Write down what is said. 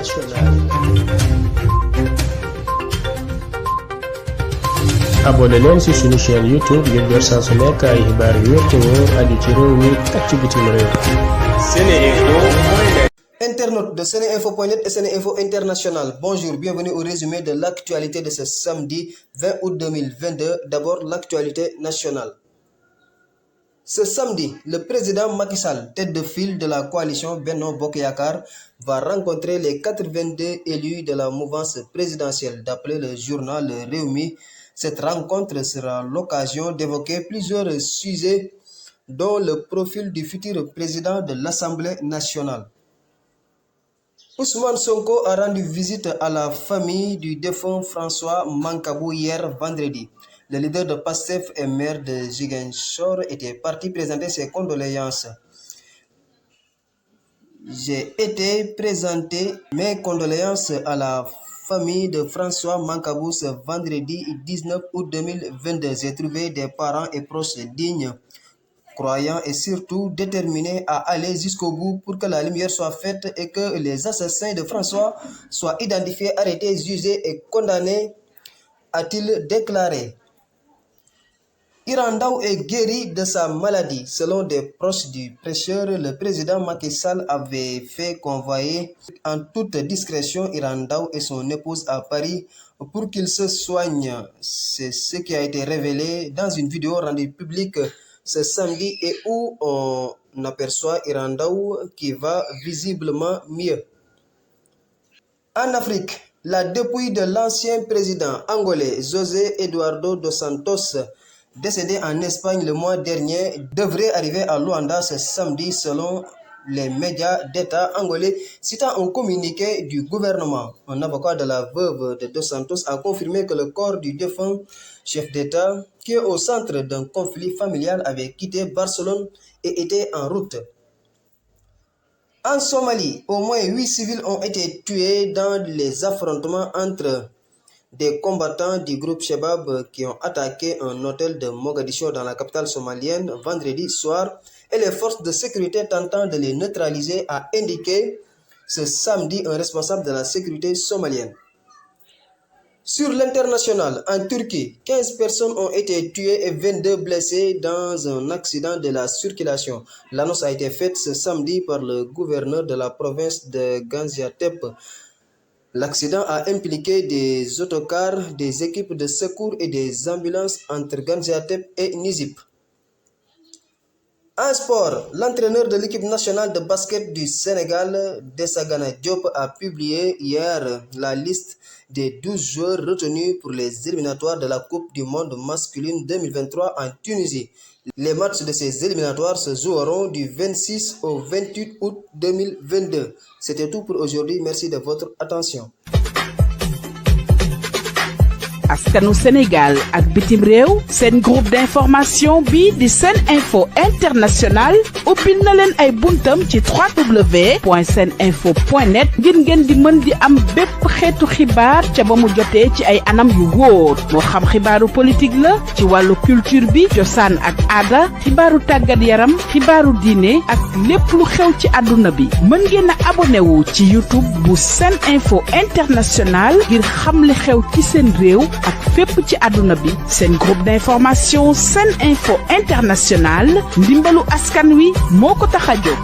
internationale. abonné leen ci suñu chaîne YouTube ngir jot saa su nekk ay xibaar yu wér te wóor aju ci réew mi ak ci bitim réew. Seneinfo.net. Internautes de Seneinfo.net et Seneinfo International, bonjour, bienvenue au résumé de l'actualité de ce samedi 20 août 2022. D'abord, l'actualité nationale. Ce samedi, le président Macky Sall, tête de file de la coalition Benno Bokk Yakaar, va rencontrer les 82 élus de la mouvance présidentielle, d'après le journal Rewmi. Cette rencontre sera l'occasion d'évoquer plusieurs sujets, dont le profil du futur président de l'Assemblée nationale. Ousmane Sonko a rendu visite à la famille du défunt François Mancabou hier vendredi. Le leader de PASTEF et maire de Ziguinchor était parti présenter ses condoléances. J'ai été présenter mes condoléances à la famille de François Mancabou ce vendredi 19 août 2022. J'ai trouvé des parents et proches dignes, croyants et surtout déterminés à aller jusqu'au bout pour que la lumière soit faite et que les assassins de François soient identifiés, arrêtés, jugés et condamnés, a-t-il déclaré. Iran Ndao est guéri de sa maladie. Selon des proches du prêcheur, le président Macky Sall avait fait convoyer en toute discrétion Iran Ndao et son épouse à Paris pour qu'ils se soignent. C'est ce qui a été révélé dans une vidéo rendue publique ce samedi et où on aperçoit Iran Ndao qui va visiblement mieux. En Afrique, la dépouille de l'ancien président angolais José Eduardo dos Santos, décédé en Espagne le mois dernier, devrait arriver à Luanda ce samedi selon les médias d'État angolais, citant un communiqué du gouvernement. Un avocat de la veuve de Dos Santos a confirmé que le corps du défunt chef d'État, qui est au centre d'un conflit familial, avait quitté Barcelone et était en route. En Somalie, au moins 8 civils ont été tués dans les affrontements entre des combattants du groupe Shabab qui ont attaqué un hôtel de Mogadiscio dans la capitale somalienne vendredi soir et les forces de sécurité tentant de les neutraliser, a indiqué ce samedi un responsable de la sécurité somalienne. Sur l'international, en Turquie, 15 personnes ont été tuées et 22 blessées dans un accident de la circulation. L'annonce a été faite ce samedi par le gouverneur de la province de Gaziantep. L'accident a impliqué des autocars, des équipes de secours et des ambulances entre Gaziantep et Nizip. En sport, l'entraîneur de l'équipe nationale de basket du Sénégal, Dessagana Diop, a publié hier la liste des 12 joueurs retenus pour les éliminatoires de la Coupe du monde masculine 2023 en Tunisie. Les matchs de ces éliminatoires se joueront du 26 au 28 août 2022. C'était tout pour aujourd'hui. Merci de votre attention. askanu Sénégal ak bitim réew seen groupe d'information bi di Seneinfo International ubbil na leen ay buntam ci www.seneinfo.net ngir ngeen di mën di am bépp xeetu xibaar ca ba mu jotee ci ay anam yu wóor moo xam xibaaru politique la ci wàllu culture bi cosaan ak aada xibaaru tàggat yaram xibaaru diine ak lépp lu xew ci àdduna bi mën ngeen a abonné wu ci YouTube bu Seneinfo International ngir xam li xew ci seen réew ak fépp ci àdduna bi. seen groupe d'information Seneinfo International ndimbalu askan wi moo ko tax a jóg.